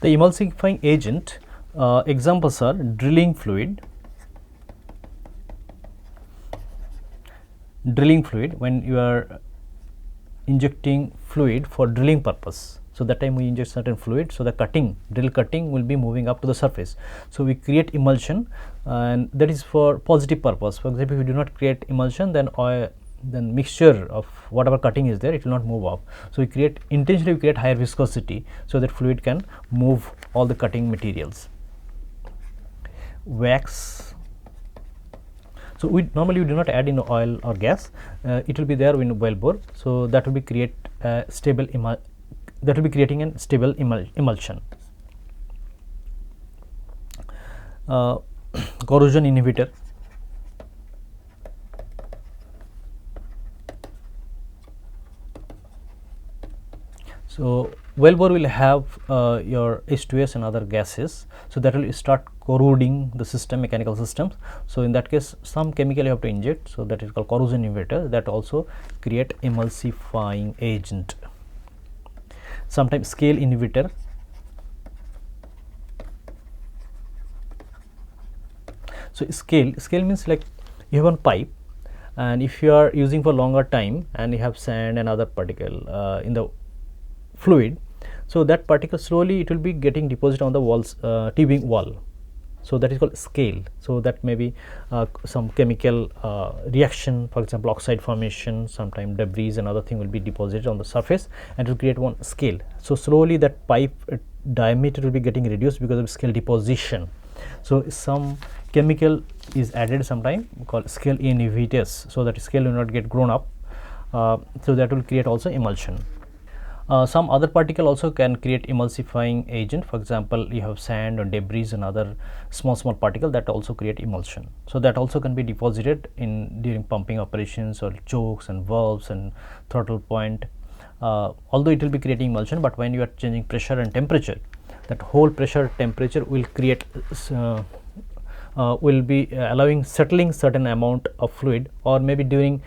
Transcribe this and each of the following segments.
The emulsifying agent examples are drilling fluid. Drilling fluid, when you are injecting fluid for drilling purpose. So that time we inject certain fluid, so the drill cutting will be moving up to the surface. So we create emulsion, and that is for positive purpose. For example, if we do not create emulsion, then mixture of whatever cutting is there, it will not move up. So we intentionally create higher viscosity so that fluid can move all the cutting materials. Wax. So we normally do not add in oil or gas. It will be there in well bore. So that will be creating a stable emulsion. Corrosion inhibitor. So well bore will have your H2S and other gases, so that will start corroding the system, mechanical systems. So in that case, some chemical you have to inject, so that is called corrosion inhibitor, that also create emulsifying agent. Sometimes scale inhibitor. So scale means like you have one pipe, and if you are using for longer time and you have sand and other particle in the fluid, so that particle slowly it will be getting deposited on the walls, tubing wall. So that is called scale. So that may be some chemical reaction, for example oxide formation, sometimes debris and other thing will be deposited on the surface and it will create one scale. So slowly that pipe diameter will be getting reduced because of scale deposition. So some chemical is added sometime called scale inhibitors, so that scale will not get grown up. So that will create also emulsion. Some other particle also can create emulsifying agent. For example, you have sand or debris and other small particle that also create emulsion. So that also can be deposited during pumping operations or chokes and valves and throttle point. Although it will be creating emulsion, but when you are changing pressure and temperature, that whole pressure temperature will create will be allowing settling certain amount of fluid, or maybe during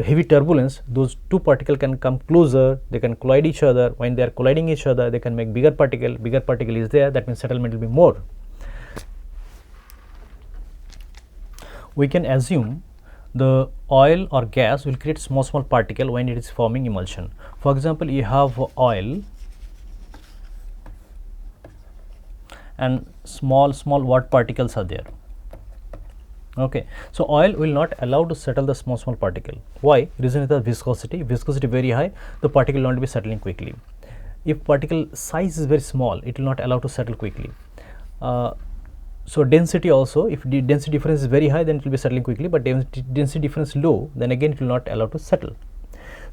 heavy turbulence, those two particles can come closer, they can collide each other. When they are colliding each other, they can make bigger particle is there, that means settlement will be more. We can assume the oil or gas will create small particle when it is forming emulsion. For example, you have oil and small water particles are there. Okay, so oil will not allow to settle the small particle. Why? Reason is the viscosity very high, the particle will not be settling quickly. If particle size is very small, it will not allow to settle quickly. So density also, if the density difference is very high, then it will be settling quickly, but density difference low, then again it will not allow to settle.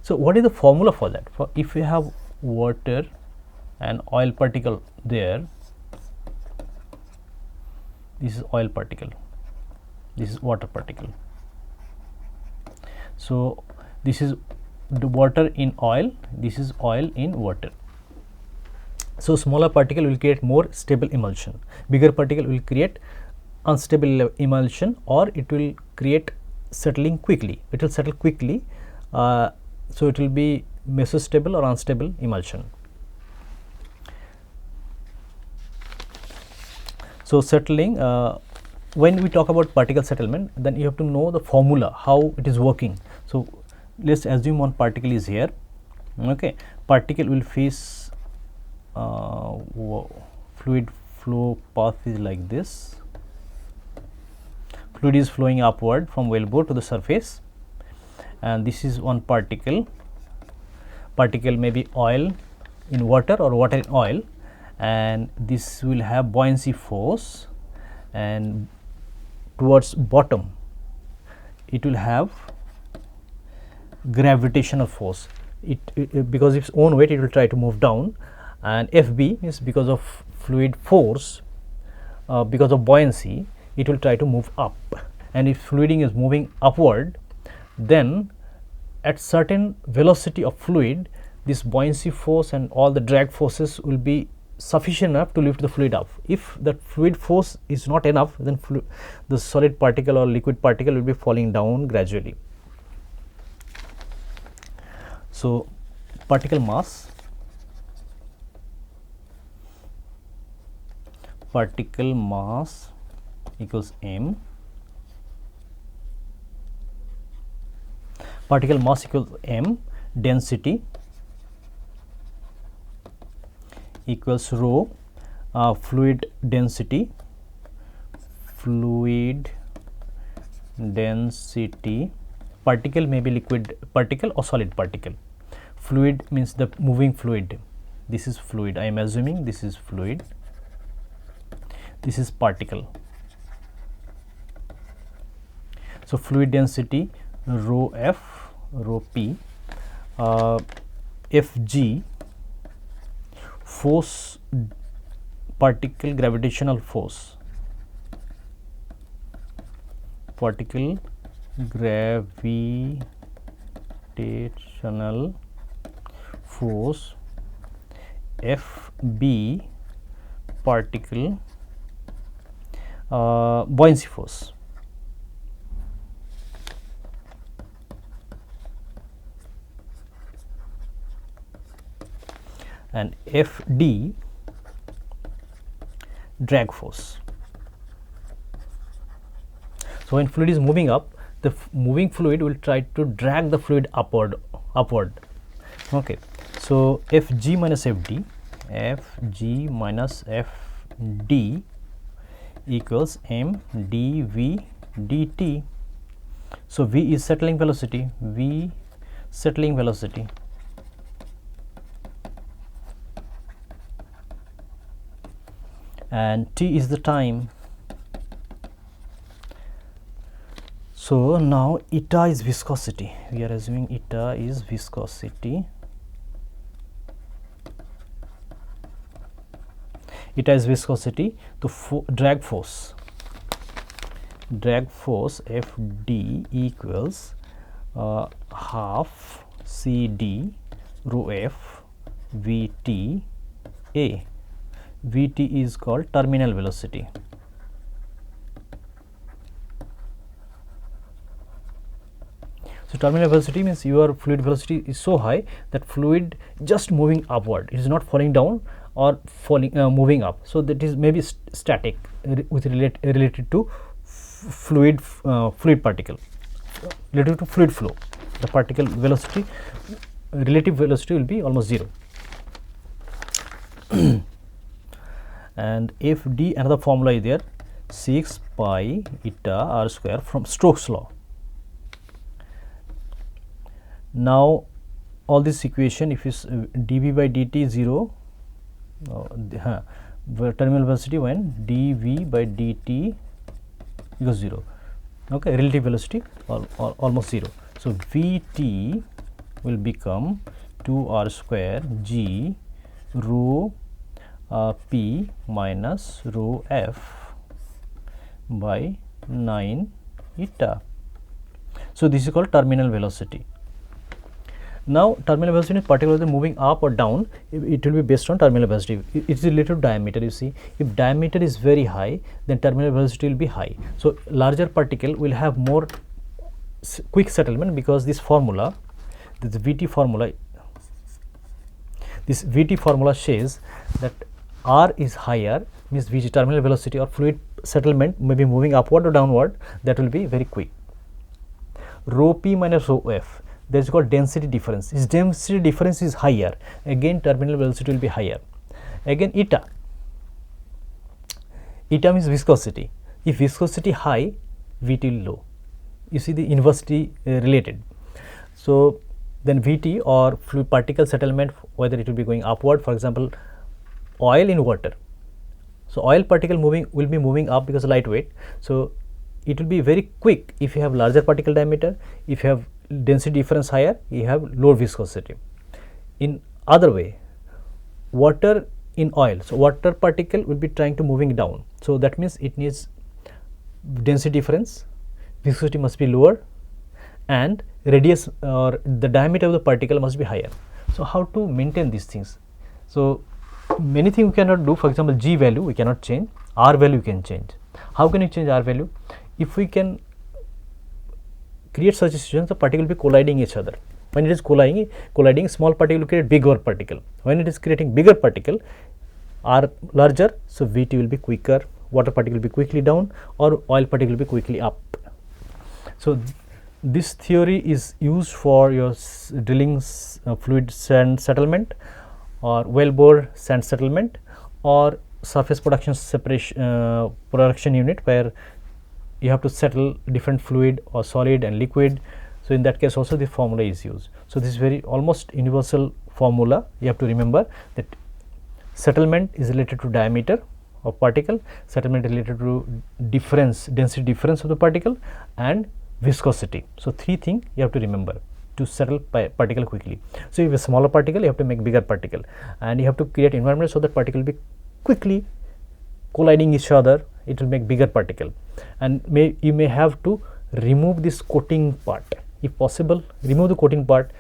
So what is the formula for that? For if you have water and oil particle there, this is oil particle, this is water particle. So this is the water in oil, this is oil in water. So smaller particle will create more stable emulsion, bigger particle will create unstable emulsion, or it will create settling quickly, it will settle quickly. So it will be mesostable or unstable emulsion. So settling, when we talk about particle settlement, then you have to know the formula, how it is working. So let's assume one particle is here. Okay, particle will face fluid flow path is like this. Fluid is flowing upward from wellbore to the surface, and this is one particle may be oil in water or water in oil, and this will have buoyancy force, and towards bottom it will have gravitational force. It because its own weight, it will try to move down, and FB is because of fluid force, because of buoyancy, it will try to move up. And if fluiding is moving upward, then at certain velocity of fluid, this buoyancy force and all the drag forces will be sufficient enough to lift the fluid up. If the fluid force is not enough, then the solid particle or liquid particle will be falling down gradually. So particle mass, particle mass equals m, particle mass equals m, density equals rho, fluid density particle may be liquid particle or solid particle. Fluid means the moving fluid. This is fluid. I am assuming this is fluid. This is particle. So fluid density rho f, rho p, Fg, force, particle gravitational force, particle gravitational force, Fb, particle buoyancy force. And Fd, drag force. So when fluid is moving up, the moving fluid will try to drag the fluid upward. Okay. So Fg minus Fd, Fg minus Fd equals m dv dt. So v is settling velocity, v settling velocity, and t is the time. So now eta is viscosity. We are assuming eta is viscosity. Eta is viscosity. To drag force Fd equals half CD rho f Vt a. Vt is called terminal velocity. So terminal velocity means your fluid velocity is so high that fluid just moving upward. It is not falling down or falling moving up. So that is maybe static with related to fluid particle, related to fluid flow. The particle velocity, relative velocity will be almost 0. And Fd, another formula is there, 6 pi eta r square from Stokes law. Now all this equation, if is dv by dt 0, terminal velocity when dv by dt equals 0, okay, relative velocity almost 0. So Vt will become 2r square g rho p minus rho f by 9 eta. So this is called terminal velocity. Now terminal velocity is particularly moving up or down, it will be based on terminal velocity. It is related to diameter. You see, if diameter is very high, then terminal velocity will be high. So larger particle will have more quick settlement, because this formula, this Vt formula says that r is higher, means Vt terminal velocity or fluid settlement may be moving upward or downward, that will be very quick. Rho p minus rho f, that is called density difference. Its density difference is higher, again terminal velocity will be higher. Again eta means viscosity. If viscosity high, Vt will low. You see the inversely related. So then Vt or fluid particle settlement, whether it will be going upward, for example oil in water. So oil particle will be moving up because lightweight. So it will be very quick if you have larger particle diameter. If you have density difference higher, you have lower viscosity. In other way, water in oil, so water particle will be trying to moving down. So that means it needs density difference, viscosity must be lower, and radius or the diameter of the particle must be higher. So how to maintain these things? So many things we cannot do. For example, G value we cannot change, R value we can change. How can you change R value? If we can create such a situation, the particle will be colliding each other. When it is colliding, small particle will create bigger particle. When it is creating bigger particle, are larger, so Vt will be quicker, water particle will be quickly down, or oil particle will be quickly up. So this theory is used for your drilling fluid sand settlement, or well bore sand settlement, or surface production separation production unit, where you have to settle different fluid or solid and liquid. So in that case also the formula is used. So this is very almost universal formula. You have to remember that settlement is related to diameter of particle, settlement is related to density difference of the particle, and viscosity. So three things you have to remember to settle particle quickly. So if a smaller particle, you have to make bigger particle, and you have to create environment so that particle will be quickly colliding each other. It will make bigger particle, and you may have to remove this coating part. If possible, remove the coating part,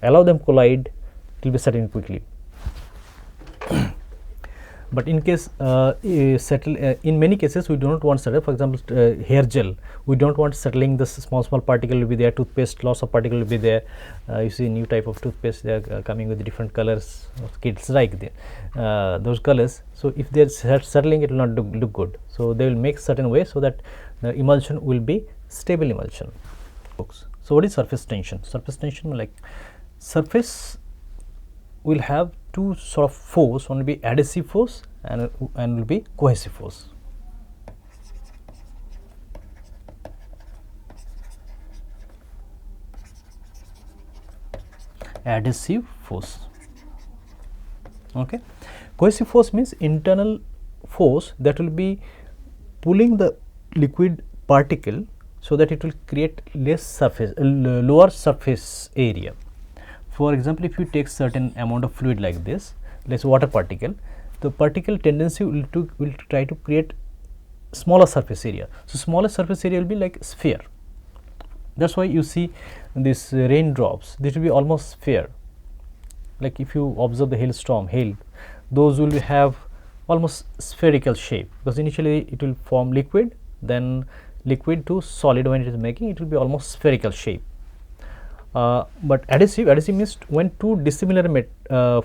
allow them collide, it will be settling quickly. But in case in many cases we do not want settle. For example, hair gel, we do not want settling. This small particle will be there. Toothpaste, lots of particle will be there. You see new type of toothpaste, they are coming with different colors. Kids like those colors. So if they are settling, it will not look good. So they will make certain way so that the emulsion will be stable emulsion. So what is surface tension? Surface tension, like surface will have two sort of force. One will be adhesive force and will be cohesive force. Adhesive force. Okay. Cohesive force means internal force that will be pulling the liquid particle so that it will create lower surface area. For example, if you take certain amount of fluid like this, let's say water particle, the particle tendency will try to create smaller surface area. So smaller surface area will be like sphere. That's why you see this raindrops, this will be almost sphere. Like if you observe the hail, those will have almost spherical shape, because initially it will form liquid, then liquid to solid. When it is making, it will be almost spherical shape. But adhesive means when two dissimilar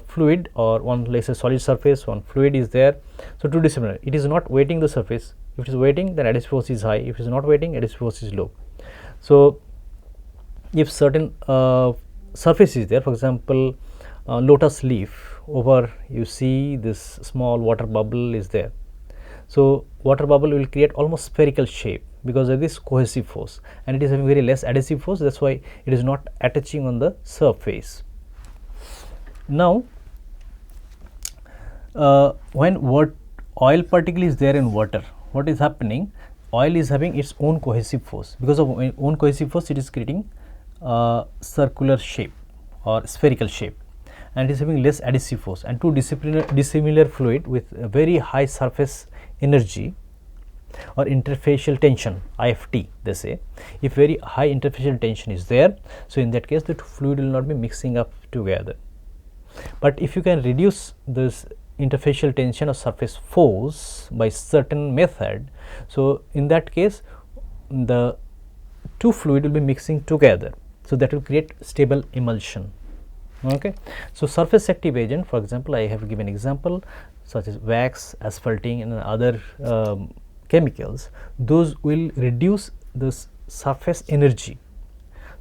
fluid, or one, let's say solid surface, one fluid is there, so two dissimilar, it is not weighting the surface. If it is weighting, then adhesive force is high. If it is not weighting, adhesive force is low. So if certain surface is there, for example, lotus leaf, over you see this small water bubble is there. So water bubble will create almost spherical shape because of this cohesive force, and it is having very less adhesive force. That's why it is not attaching on the surface. Now when oil particle is there in water, what is happening? Oil is having its own cohesive force. Because of own cohesive force, it is creating circular shape or spherical shape, and it is having less adhesive force. And two dissimilar fluid with a very high surface energy or interfacial tension, IFT they say, if very high interfacial tension is there, so in that case the fluid will not be mixing up together. But if you can reduce this interfacial tension or surface force by certain method, so in that case the two fluid will be mixing together, so that will create stable emulsion. Okay. So surface active agent, for example, I have given example such as wax, asphalting, and other chemicals. Those will reduce this surface energy,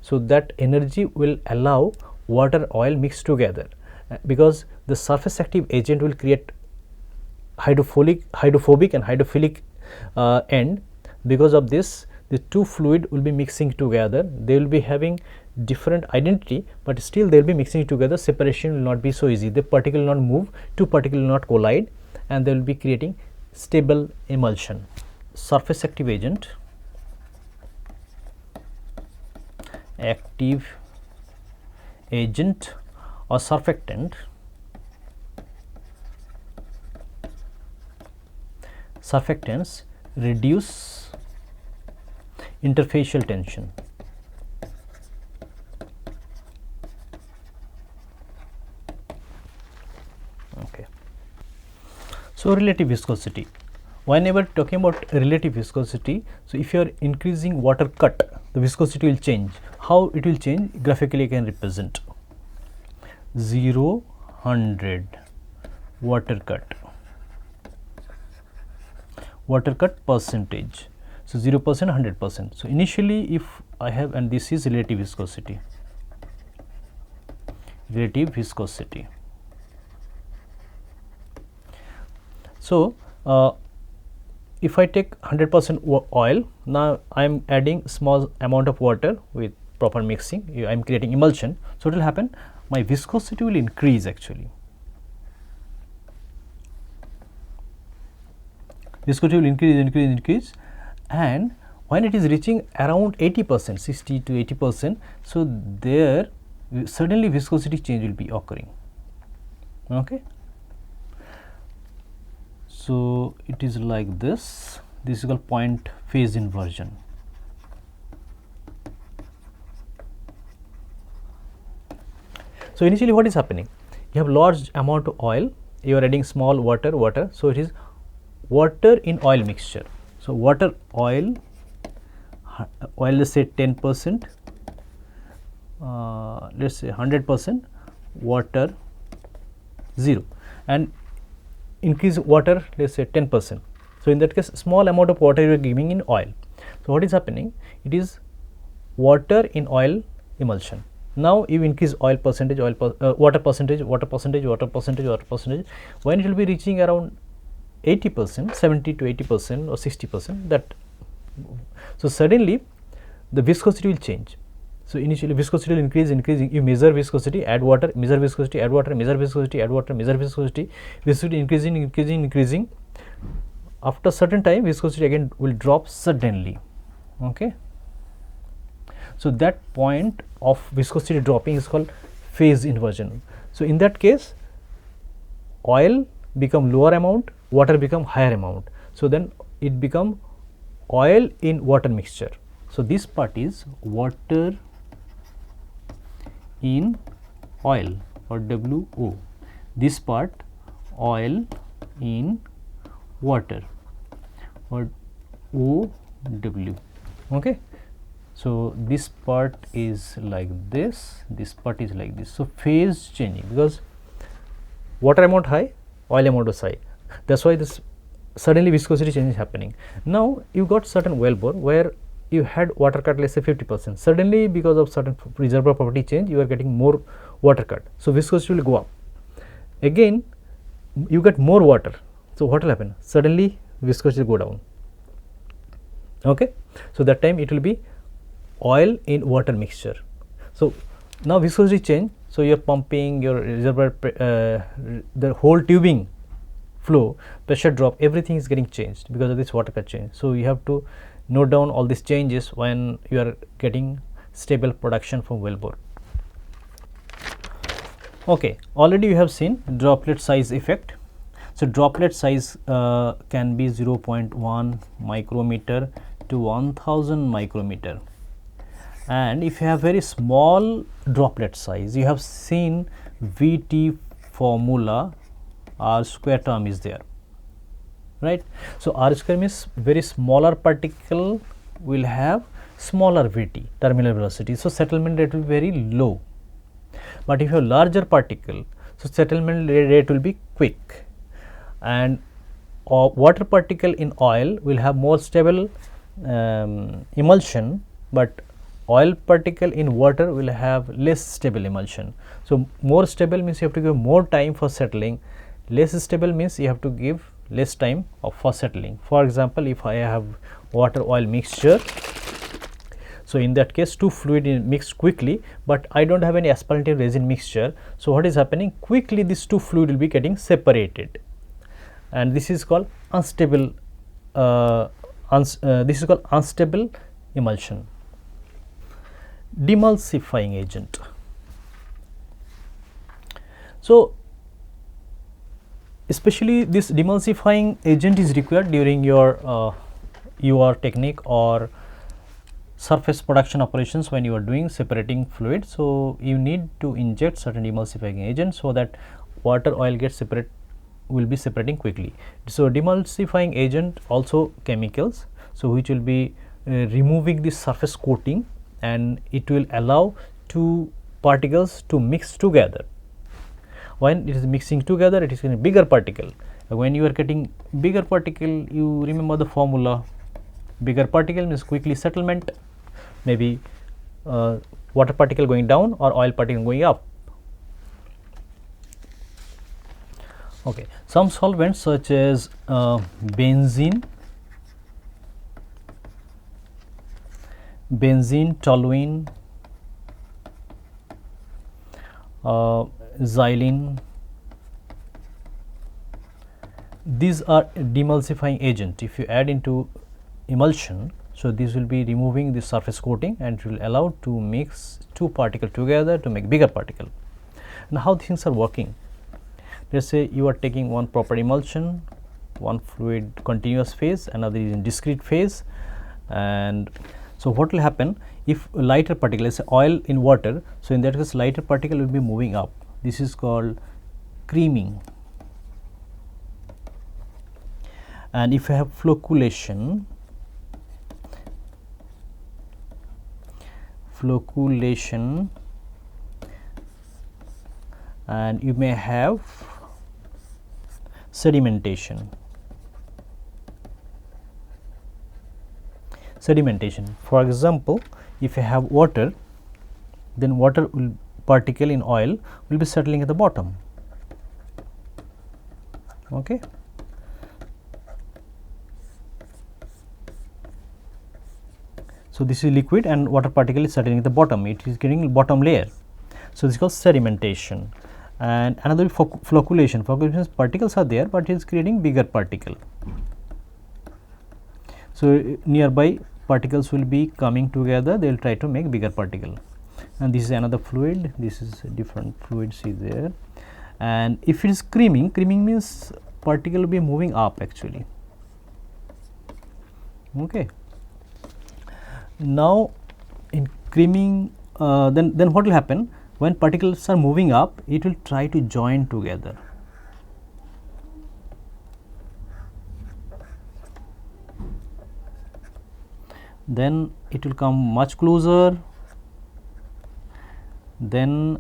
so that energy will allow water oil mix together, because the surface active agent will create hydrophobic and hydrophilic end. Because of this, the two fluid will be mixing together. They will be having different identity, but still they will be mixing together. Separation will not be so easy. The particle will not move, two particles will not collide, and they will be creating stable emulsion. Surface active agent, active agent or surfactant. Surfactants reduce interfacial tension. Okay. So relative viscosity. Whenever talking about relative viscosity, so if you are increasing water cut, the viscosity will change. How it will change? Graphically I can represent. 0, 100 water cut. water cut percentage. So 0%, 100%. So initially if I have, and this is relative viscosity, relative viscosity. So if I take 100% oil, now I am adding small amount of water with proper mixing, I am creating emulsion. So what will happen? My viscosity will increase actually. Viscosity will increase, and when it is reaching around 80%, 60 to 80%, so there suddenly viscosity change will be occurring. Okay. So it is like this. This is called point phase inversion. So initially what is happening? You have large amount of oil, you are adding small water, so it is water in oil mixture. So water oil let's say 10%, let's say 100%, water 0, and increase water let's say 10%. So in that case small amount of water you are giving in oil. So what is happening? It is water in oil emulsion. Now you increase oil percentage, water percentage. When it will be reaching around 80%, 70 to 80% or 60%, that so suddenly the viscosity will change. So initially viscosity will increasing. You measure viscosity, add water, measure viscosity, add water, measure viscosity, add water, measure viscosity. Viscosity increasing. After certain time, viscosity again will drop suddenly. Okay. So that point of viscosity dropping is called phase inversion. So in that case, oil become lower amount, water become higher amount. So then it become oil in water mixture. So this part is water in oil, or WO. This part oil in water, or OW. Okay. So this part is like this, this part is like this. So phase changing, because water amount high, oil amount was high. That's why this suddenly viscosity change is happening. Now you got certain wellbore where you had water cut let's say 50%. Suddenly because of certain reservoir property change, you are getting more water cut. So viscosity will go up. Again you get more water. So what will happen? Suddenly viscosity will go down. Okay. So that time it will be oil in water mixture. So now viscosity change. So you are pumping your reservoir, the whole tubing flow, pressure drop, everything is getting changed because of this water cut change. So you have to note down all these changes when you are getting stable production from wellbore. Okay, already you have seen droplet size effect. So droplet size can be 0.1 micrometer to 1000 micrometer. And if you have very small droplet size, you have seen VT formula, R² term is there, right? So R² means very smaller particle will have smaller VT, terminal velocity. So settlement rate will be very low. But if you have larger particle, so settlement rate will be quick. And water particle in oil will have more stable emulsion, but oil particle in water will have less stable emulsion. So more stable means you have to give more time for settling, less stable means you have to give less time for settling. For example, if I have water oil mixture, so in that case two fluid mixed quickly, but I don't have any asphaltic resin mixture. So what is happening? Quickly these two fluid will be getting separated, and this is called unstable. This is called unstable emulsion. Demulsifying agent. So especially this demulsifying agent is required during your UR technique or surface production operations when you are doing separating fluid. So you need to inject certain demulsifying agent so that water oil gets will be separating quickly. So demulsifying agent also chemicals, so which will be removing the surface coating, and it will allow two particles to mix together. When it is mixing together, it is in a bigger particle, When you are getting bigger particle, you remember the formula. Bigger particle means quickly settlement, maybe water particle going down or oil particle going up. Okay, some solvents such as benzene, toluene, xylene, these are demulsifying agent. If you add into emulsion, so this will be removing the surface coating and it will allow to mix two particles together to make bigger particle. Now, how things are working? Let us say you are taking one proper emulsion, one fluid continuous phase, another is in discrete phase, and so what will happen if lighter particle, let us say oil in water, so in that case lighter particle will be moving up. This is called creaming. And if you have flocculation, and you may have sedimentation. For example, if you have water, then water particle in oil will be settling at the bottom. Okay. So, this is liquid and water particle is settling at the bottom, it is getting bottom layer. So, this is called sedimentation. And another flocculation. Flocculation means particles are there, but it is creating bigger particle. So, nearby particles will be coming together, they will try to make bigger particle. And this is another fluid, this is different fluids is there. And if it is creaming, means particle will be moving up actually. Okay. Now, in creaming, then what will happen? When particles are moving up, it will try to join together. Then it will come much closer, then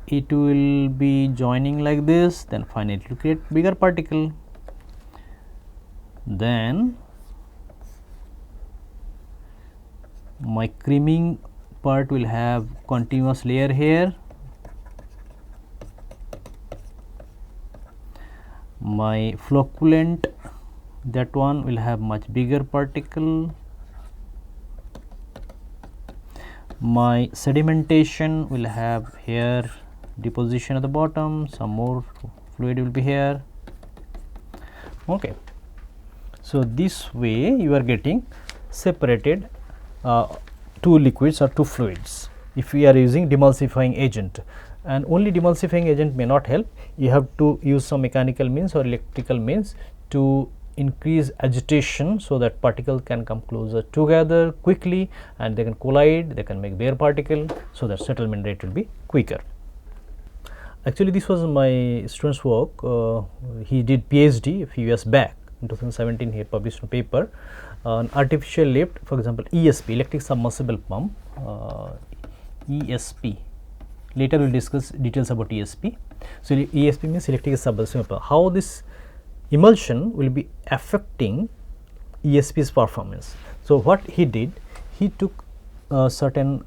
it will be joining like this, then finally it will create bigger particle. Then my creaming part will have continuous layer here, my flocculant, that one will have much bigger particle, my sedimentation will have here deposition at the bottom, some more fluid will be here. Okay. So, this way you are getting separated two liquids or two fluids if we are using demulsifying agent, and only demulsifying agent may not help, you have to use some mechanical means or electrical means to increase agitation, so that particle can come closer together quickly and they can collide, they can make bare particle, so that settlement rate will be quicker. Actually, this was my student's work, he did PhD a few years back. In 2017 he published a paper on artificial lift, for example ESP, electric submersible pump, ESP. Later we will discuss details about ESP. So, ESP means electric submersible pump. How this emulsion will be affecting ESP's performance. So, what he did, he took certain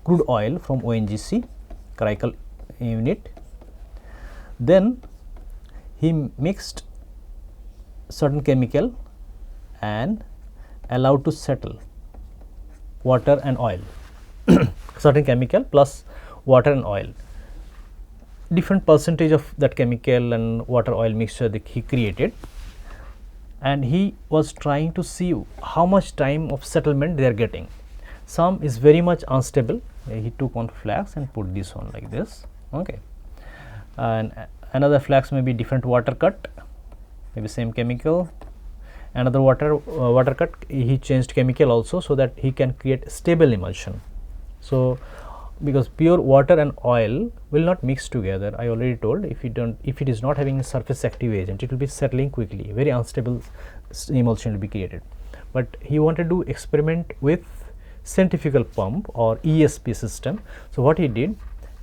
crude oil from ONGC critical unit, then he mixed certain chemical and allowed to settle water and oil certain chemical plus water and oil, different percentage of that chemical and water oil mixture that he created, and he was trying to see how much time of settlement they are getting. Some is very much unstable, he took one flask and put this on like this. Okay. And another flask may be different water cut, maybe same chemical, another water cut, he changed chemical also, so that he can create stable emulsion. So, because pure water and oil will not mix together, I already told, if it is not having a surface active agent, it will be settling quickly, very unstable emulsion will be created. But he wanted to experiment with centrifugal pump or ESP system. So, what he did,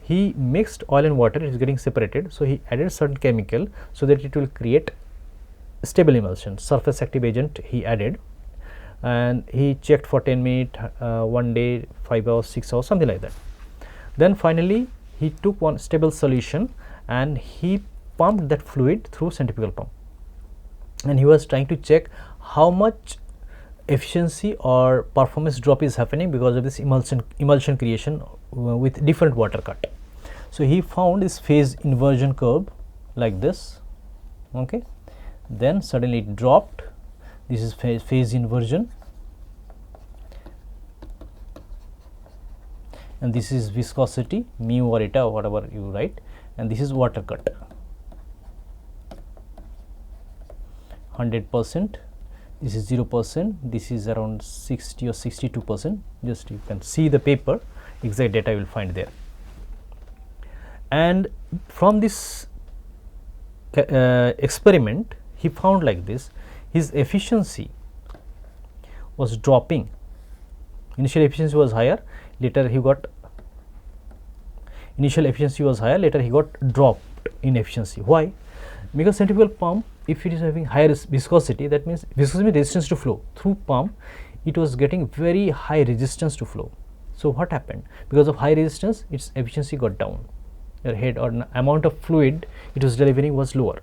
he mixed oil and water, it is getting separated. So, he added certain chemical so that it will create stable emulsion, surface active agent he added, and he checked for 10 minutes, 1 day, 5 hours, 6 hours, something like that. Then finally, he took one stable solution and he pumped that fluid through centrifugal pump, and he was trying to check how much efficiency or performance drop is happening because of this emulsion creation with different water cut. So, he found this phase inversion curve like this, okay. Then suddenly it dropped. This is phase inversion, and this is viscosity, mu or eta or whatever you write, and this is water cut, 100%, this is 0%, this is around 60 or 62%, just you can see the paper, exact data you will find there. And from this experiment, he found like this, his efficiency was dropping. Initial efficiency was higher, later he got dropped in efficiency. Why? Because centrifugal pump, if it is having higher viscosity, that means viscosity resistance to flow. Through pump, it was getting very high resistance to flow. So, what happened? Because of high resistance, its efficiency got down. Your head or amount of fluid it was delivering was lower.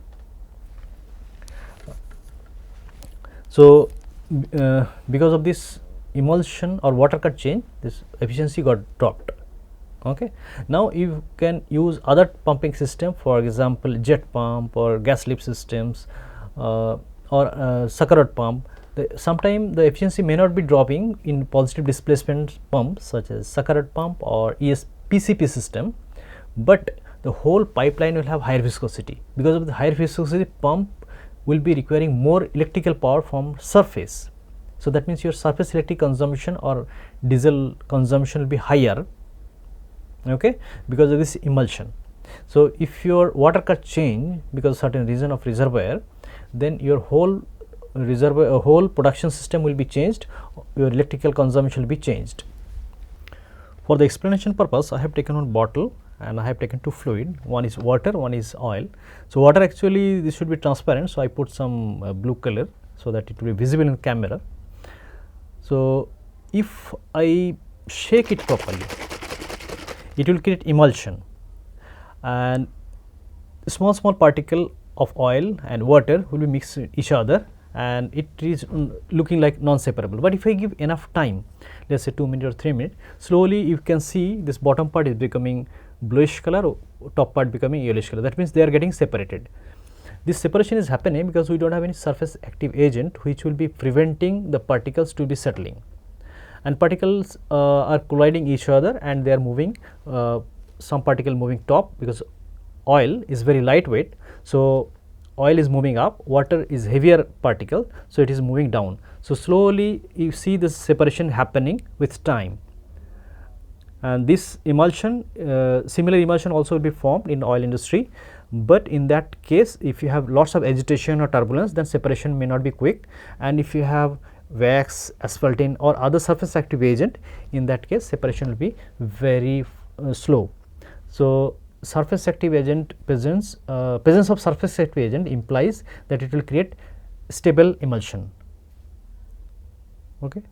So, because of this emulsion or water cut change, this efficiency got dropped. Okay. Now, you can use other pumping system, for example, jet pump or gas lift systems or sucker rod pump. Sometimes the efficiency may not be dropping in positive displacement pumps such as sucker rod pump or PCP system, but the whole pipeline will have higher viscosity. Because of the higher viscosity, pump will be requiring more electrical power from surface. So, that means your surface electric consumption or diesel consumption will be higher, okay, because of this emulsion. So, if your water cut change because of certain reason of reservoir, then your whole reservoir whole production system will be changed, your electrical consumption will be changed. For the explanation purpose, I have taken one bottle and I have taken two fluid, one is water, one is oil. So, water actually this should be transparent, so I put some blue color so that it will be visible in camera. So, if I shake it properly, it will create emulsion, and small particle of oil and water will be mixed with each other, and it is looking like non-separable. But if I give enough time, let us say 2 minutes or 3 minutes, slowly you can see this bottom part is becoming bluish color, top part becoming yellowish color. That means they are getting separated. This separation is happening because we do not have any surface active agent which will be preventing the particles to be settling, and particles are colliding each other and they are moving, some particle moving top because oil is very lightweight. So, oil is moving up, water is heavier particle, so it is moving down. So, slowly you see this separation happening with time, and this emulsion, similar emulsion also will be formed in oil industry, but in that case if you have lots of agitation or turbulence, then separation may not be quick, and if you have wax, asphaltene or other surface active agent, in that case separation will be very slow. So, surface active agent presence of surface active agent implies that it will create stable emulsion. Okay.